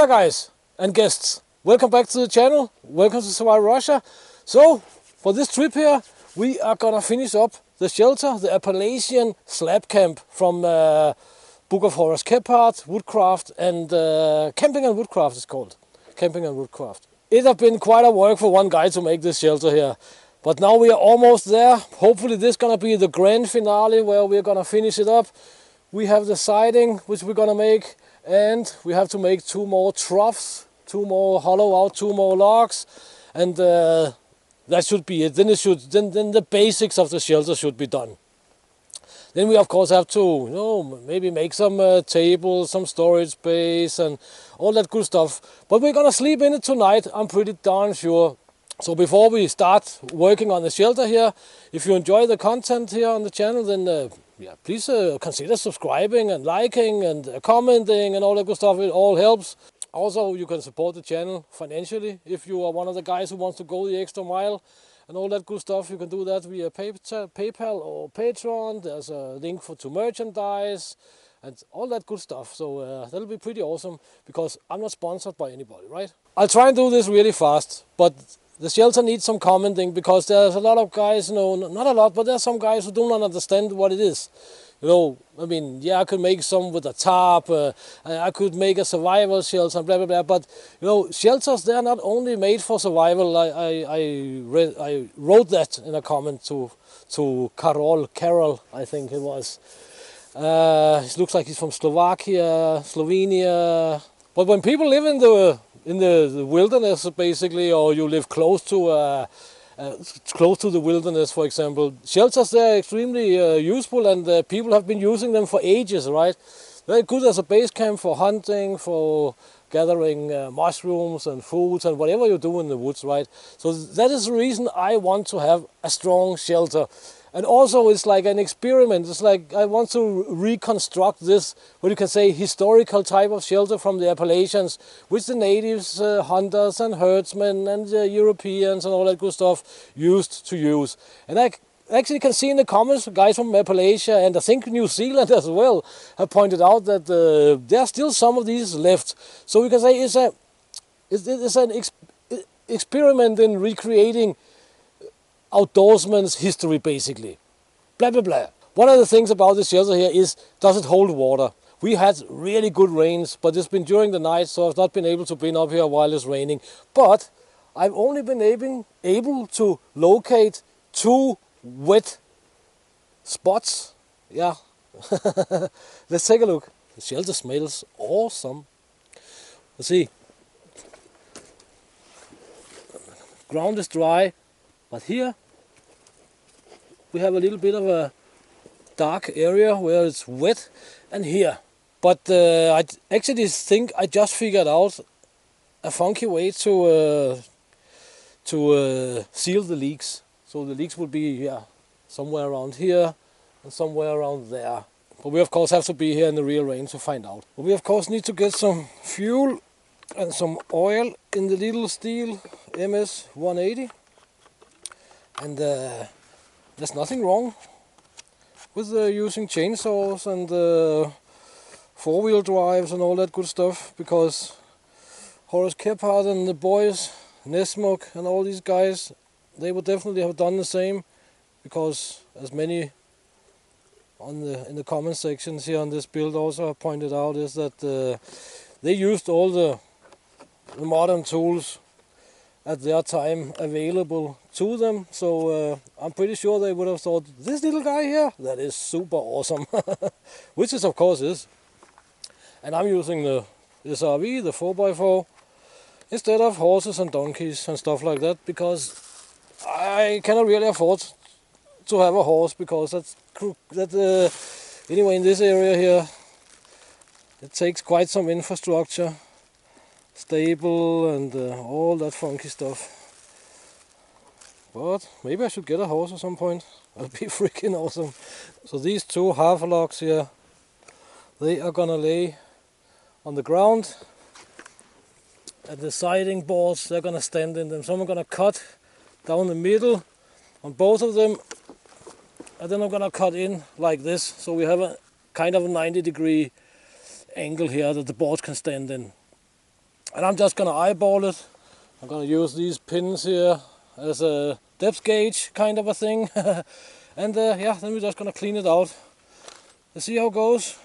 there guys and guests, welcome back to the channel, welcome to Survival Russia. So for this trip here we are gonna finish up the shelter, the Appalachian slab camp from Book of Horrors Kephart, Woodcraft and Camping and Woodcraft is called. Camping and Woodcraft. It has been quite a work for one guy to make this shelter here. But now we are almost there. Hopefully this is gonna be the grand finale where we're gonna finish it up. We have the siding which we're gonna make, and we have to make 2 more troughs, 2 more hollow out, 2 more logs, and that should be it. Then then the basics of the shelter should be done. Then we of course have to, maybe make some tables, some storage space, and all that good stuff. But we're gonna sleep in it tonight, I'm pretty darn sure. So before we start working on the shelter here, if you enjoy the content here on the channel, then please consider subscribing and liking and commenting and all that good stuff. It all helps. Also, you can support the channel financially if you are one of the guys who wants to go the extra mile and all that good stuff. You can do that via PayPal or Patreon. There's a link to merchandise and all that good stuff. So that'll be pretty awesome because I'm not sponsored by anybody, right? I'll try and do this really fast, but the shelter needs some commenting because there's a lot of guys, not a lot, but there's some guys who do not understand what it is. I mean, yeah, I could make some with a tarp, I could make a survival shelter and blah, blah, blah, but, shelters, they're not only made for survival. I wrote that in a comment to Carol, I think it was. It looks like he's from Slovakia, Slovenia. But when people live in the wilderness, basically, or you live close to the wilderness, for example, shelters, they're extremely useful, and people have been using them for ages, right? Very good as a base camp for hunting, for gathering mushrooms and foods and whatever you do in the woods, right? So that is the reason I want to have a strong shelter. And also it's like an experiment. It's like I want to reconstruct this, what you can say, historical type of shelter from the Appalachians, which the natives, hunters and herdsmen and Europeans and all that good stuff used to use. And I actually can see in the comments, guys from Appalachia and I think New Zealand as well have pointed out that there are still some of these left. So we can say it's an experiment in recreating outdoorsman's history, basically. Blah, blah, blah. One of the things about this shelter here is, does it hold water? We had really good rains, but it's been during the night, so I've not been able to be up here while it's raining. But I've only been able to locate 2 wet spots. Yeah. Let's take a look. The shelter smells awesome. Let's see. Ground is dry, but here we have a little bit of a dark area where it's wet, and here. But I actually think I just figured out a funky way to seal the leaks. So the leaks will be somewhere around here and somewhere around there. But we of course have to be here in the real rain to find out. But we of course need to get some fuel and some oil in the little steel MS-180. And there's nothing wrong with using chainsaws and 4-wheel drives and all that good stuff, because Horace Kephart and the boys, Nesmuk and all these guys, they would definitely have done the same, because as many in the comment sections here on this build also have pointed out, is that they used all the modern tools at their time available to them. So I'm pretty sure they would have thought, this little guy here, that is super awesome. Which is of course is. And I'm using the SRV, the 4x4, instead of horses and donkeys and stuff like that, because I cannot really afford to have a horse, because anyway, in this area here it takes quite some infrastructure, stable and all that funky stuff. But maybe I should get a horse at some point. That'd be freaking awesome. So these 2 half logs here, they are gonna lay on the ground, and the siding boards, they're gonna stand in them. So I'm gonna cut down the middle on both of them, and then I'm gonna cut in like this, so we have a kind of a 90-degree angle here that the board can stand in. And I'm just gonna eyeball it. I'm gonna use these pins here as a depth gauge kind of a thing. And yeah, then we're just gonna clean it out. Let's see how it goes.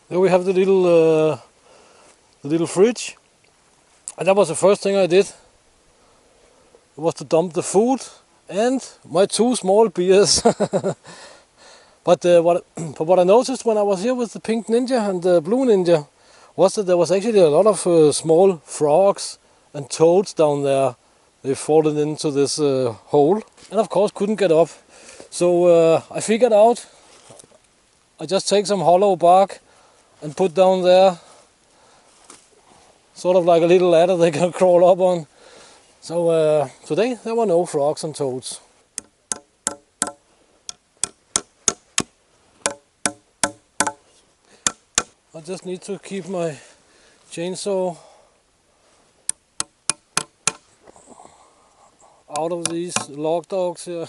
There we have the little fridge, and that was the first thing I did. It was to dump the food and my 2 small beers. But what I noticed when I was here with the pink ninja and the blue ninja was that there was actually a lot of small frogs and toads down there. They've fallen into this hole, and of course couldn't get up. So I figured out I just take some hollow bark and put down there, sort of like a little ladder they can crawl up on. So today there were no frogs and toads. I just need to keep my chainsaw out of these log dogs here.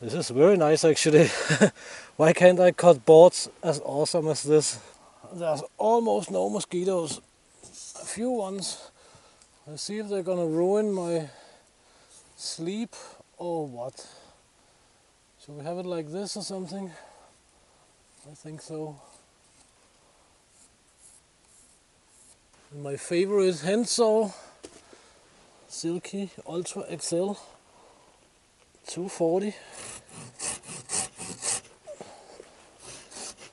This is very nice actually. Why can't I cut boards as awesome as this? There's almost no mosquitoes. A few ones. Let's see if they're gonna ruin my sleep or what. Should we have it like this or something? I think so. And my favorite hand saw, Silky Ultra XL 240.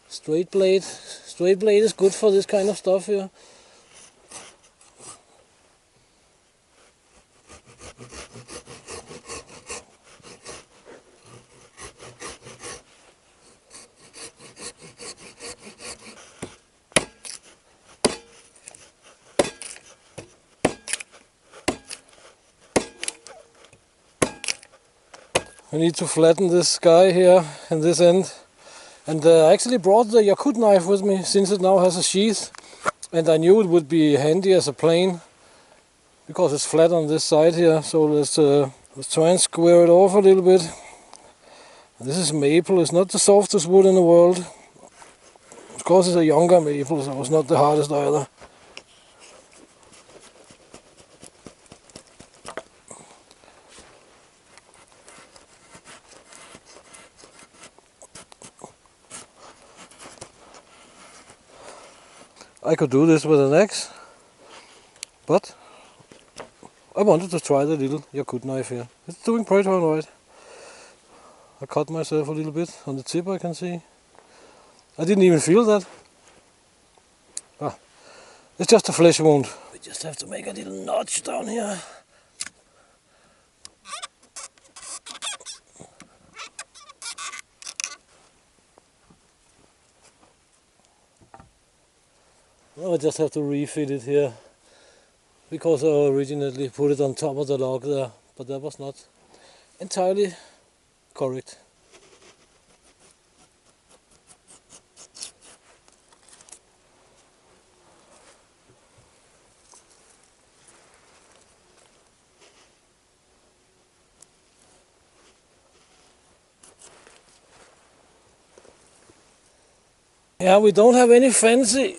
Straight blade. Straight blade is good for this kind of stuff here. I need to flatten this guy here in this end. And I actually brought the Yakut knife with me since it now has a sheath. And I knew it would be handy as a plane because it's flat on this side here. So let's try and square it off a little bit. This is maple, it's not the softest wood in the world. Of course it's a younger maple, so it's not the hardest either. I could do this with an axe, but I wanted to try the little Yakut knife here. It's doing pretty alright. I cut myself a little bit on the tip, I can see. I didn't even feel that. It's just a flesh wound. We just have to make a little notch down here. I just have to refit it here, because I originally put it on top of the log there, but that was not entirely correct. Yeah, we don't have any fancy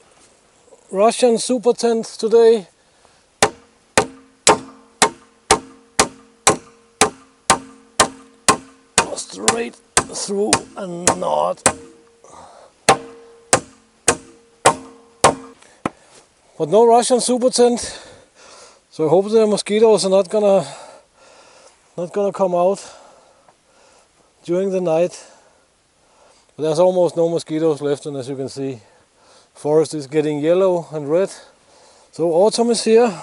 Russian super tent today. Straight through a knot. But no Russian super tent. So I hope the mosquitoes are not gonna come out during the night. But there's almost no mosquitoes left, and as you can see, forest is getting yellow and red. So autumn is here.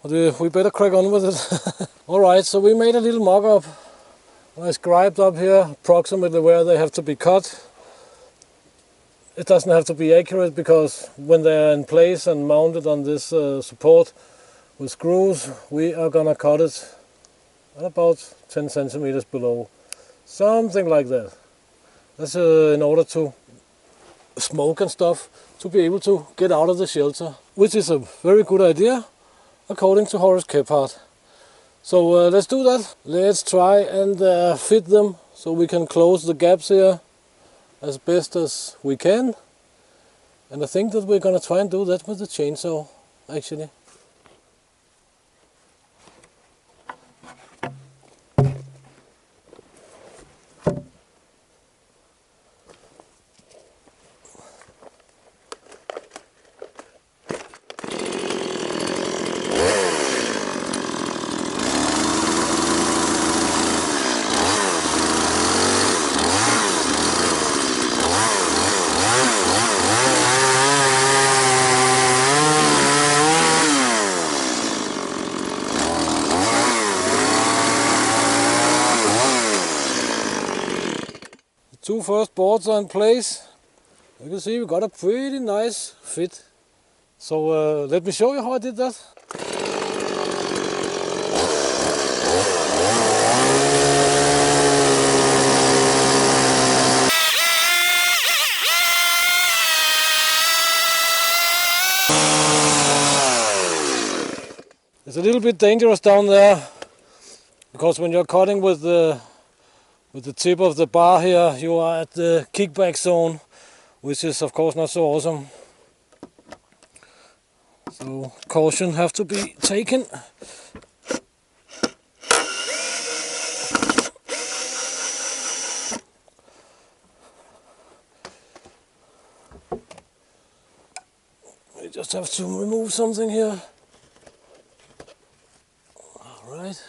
But we better crack on with it. Alright, so we made a little mock-up. I scribed up here approximately where they have to be cut. It doesn't have to be accurate because when they're in place and mounted on this support with screws, we are gonna cut it at about 10 centimeters below. Something like that. That's in order to smoke and stuff, to be able to get out of the shelter, which is a very good idea according to Horace Kephart. So let's do that. Let's try and fit them so we can close the gaps here as best as we can. And I think that we're gonna try and do that with the chainsaw, actually. Two first boards are in place. You can see we got a pretty nice fit. So let me show you how I did that. It's a little bit dangerous down there because when you're cutting with the tip of the bar here, you are at the kickback zone, which is of course not so awesome. So caution have to be taken. We just have to remove something here. All right.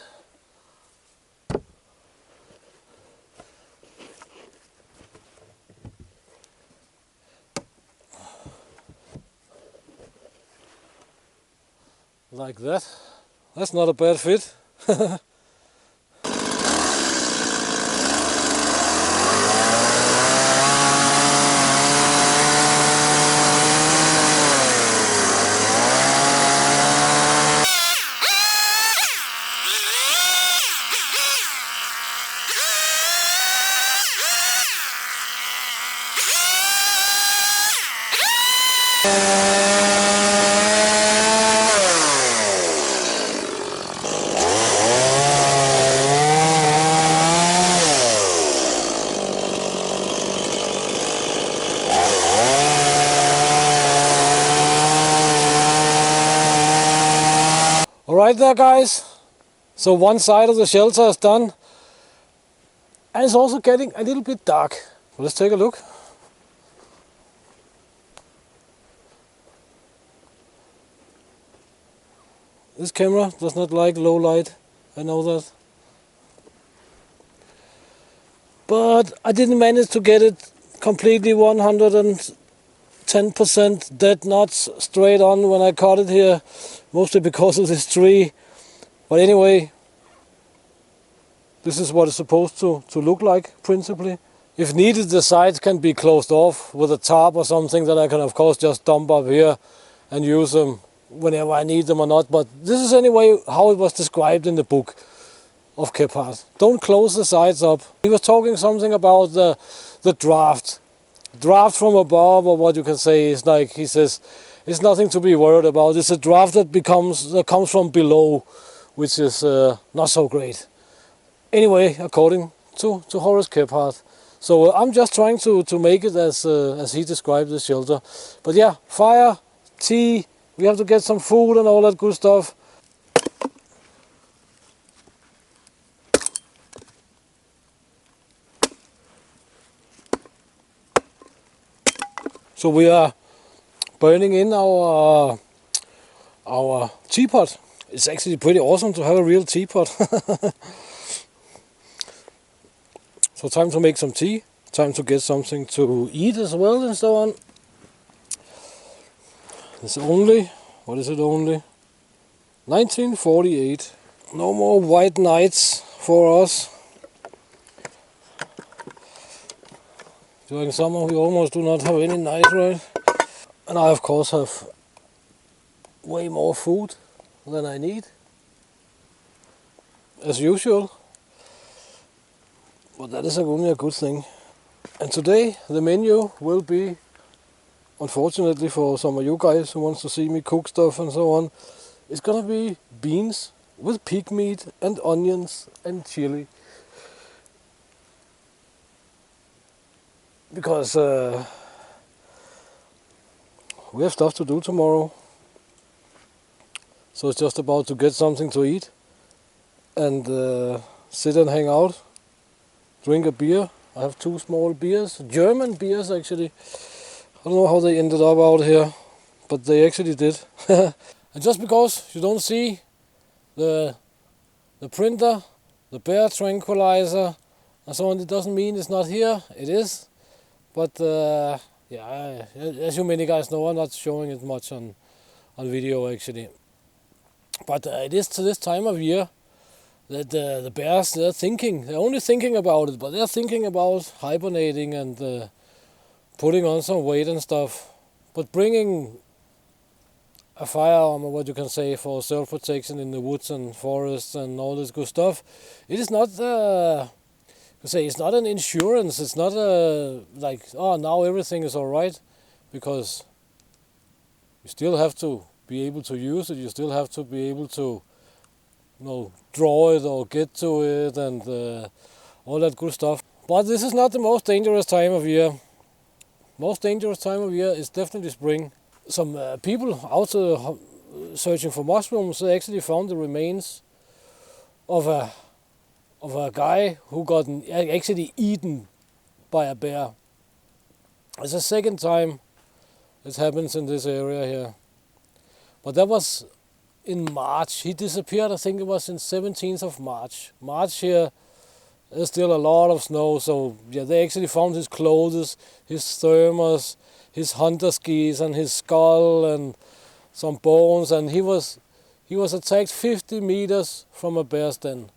Like that. That's not a bad fit. Alright there guys, so one side of the shelter is done and it's also getting a little bit dark. Let's take a look. This camera does not like low light, I know that. But I didn't manage to get it completely 110% dead knots straight on when I cut it here. Mostly because of this tree. But anyway, this is what it's supposed to look like, principally. If needed, the sides can be closed off with a tarp or something that I can of course just dump up here and use them whenever I need them or not. But this is anyway how it was described in the book of Kephart. Don't close the sides up. He was talking something about the draft. Draft from above, or what you can say, is like, he says, it's nothing to be worried about. It's a draft that comes from below, which is not so great. Anyway, according to Horace Kephart. So I'm just trying to make it as he described the shelter. But yeah, fire, tea, we have to get some food and all that good stuff. So we are burning in our our teapot. It's actually pretty awesome to have a real teapot. So time to make some tea, time to get something to eat as well and so on. It's only, what is it only? 1948. No more white nights for us. During summer we almost do not have any nights, right? And I of course have way more food than I need, as usual. But that is only a good thing. And today the menu will be, unfortunately for some of you guys who wants to see me cook stuff and so on, it's gonna be beans with pig meat and onions and chili. Because we have stuff to do tomorrow. So it's just about to get something to eat and sit and hang out. Drink a beer. I have 2 small beers, German beers actually. I don't know how they ended up out here, but they actually did. And just because you don't see the printer, the bear tranquilizer and so on, it doesn't mean it's not here. It is. But yeah, as you many guys know, I'm not showing it much on video actually. But it is to this time of year that the bears, they're only thinking about it, but they're thinking about hibernating and putting on some weight and stuff. But bringing a firearm, or what you can say, for self-protection in the woods and forests and all this good stuff, it is not, it's not an insurance. It's not like, oh, now everything is all right, because you still have to be able to use it. You still have to be able to, draw it or get to it and all that good stuff. But this is not the most dangerous time of year. Most dangerous time of year is definitely spring. Some people out searching for mushrooms, they actually found the remains of a guy who got actually eaten by a bear. It's the second time it happens in this area here. But that was in March. He disappeared, I think it was in 17th of March. March here, there's still a lot of snow, so yeah, they actually found his clothes, his thermos, his hunter skis and his skull and some bones, and he was attacked 50 meters from a bear's den.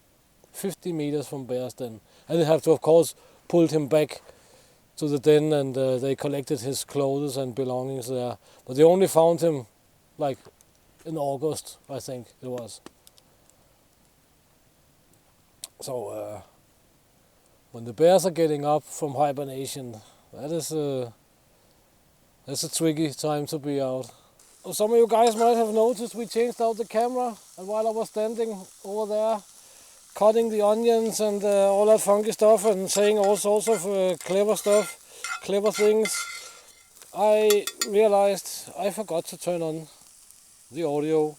50 meters from bear's den. And they have to, of course, pulled him back to the den, and they collected his clothes and belongings there. But they only found him like in August, I think it was. So when the bears are getting up from hibernation, that's a tricky time to be out. Some of you guys might have noticed we changed out the camera, and while I was standing over there cutting the onions and all that funky stuff and saying all sorts of clever stuff, clever things, I realized I forgot to turn on the audio.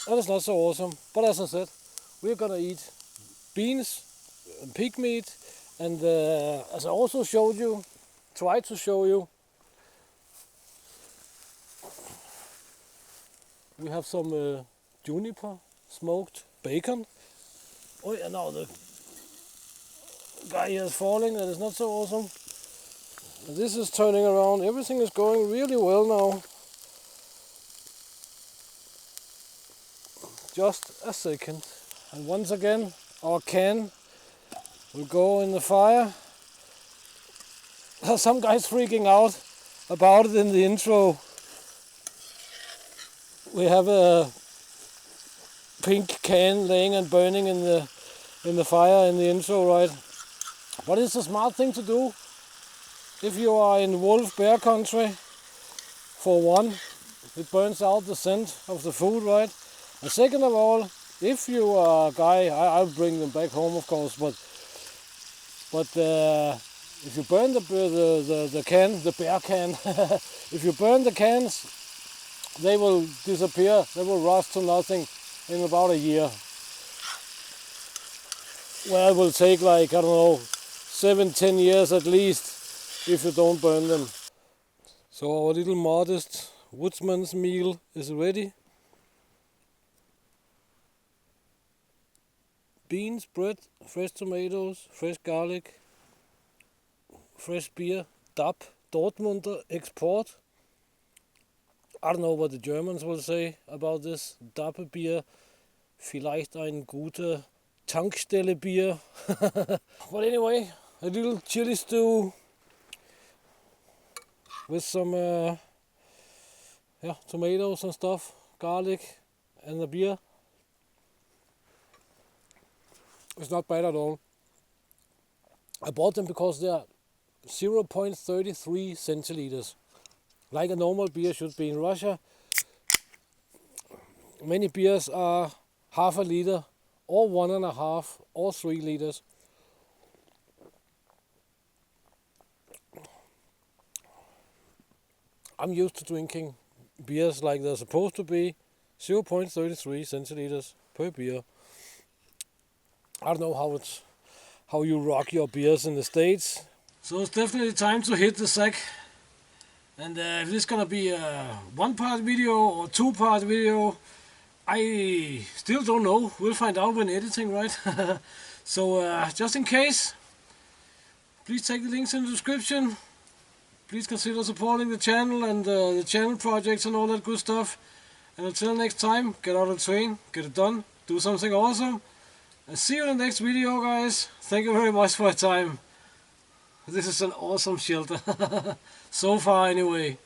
That is not so awesome, but as I said, we're gonna eat beans and pig meat, and as I also tried to show you, we have some juniper smoked bacon. Oh yeah, now the guy here is falling. That is not so awesome. This is turning around. Everything is going really well now. Just a second. And once again, our can will go in the fire. Some guys freaking out about it in the intro. We have a pink can laying and burning in the fire in the intro, right? But it's a smart thing to do if you are in wolf bear country. For one, it burns out the scent of the food, right? And second of all, if you are a guy, I'll bring them back home, of course, but if you burn the can, the bear can, if you burn the cans, they will disappear, they will rust to nothing in about a year. well, it will take like, I don't know, 7-10 years at least if you don't burn them. So our little modest woodsman's meal is ready. Beans, bread, fresh tomatoes, fresh garlic, fresh beer, DAP, Dortmunder Export. I don't know what the Germans will say about this. DAP beer, vielleicht ein guter Tankstelle-Bier. But anyway, a little chili stew with some tomatoes and stuff, garlic and the beer. It's not bad at all. I bought them because they are 0.33 centiliters, like a normal beer should be in Russia. Many beers are half a liter, or 1.5, or 3 liters. I'm used to drinking beers like they're supposed to be, 0.33 centiliters per beer. I don't know how you rock your beers in the States. So it's definitely time to hit the sack. And if this is gonna be a 1-part video or 2-part video, I still don't know. We'll find out when editing, right? So just in case, please take the links in the description. Please consider supporting the channel and the channel projects and all that good stuff. And until next time, get out and train, get it done, do something awesome. And see you in the next video, guys. Thank you very much for your time. This is an awesome shelter. So far anyway.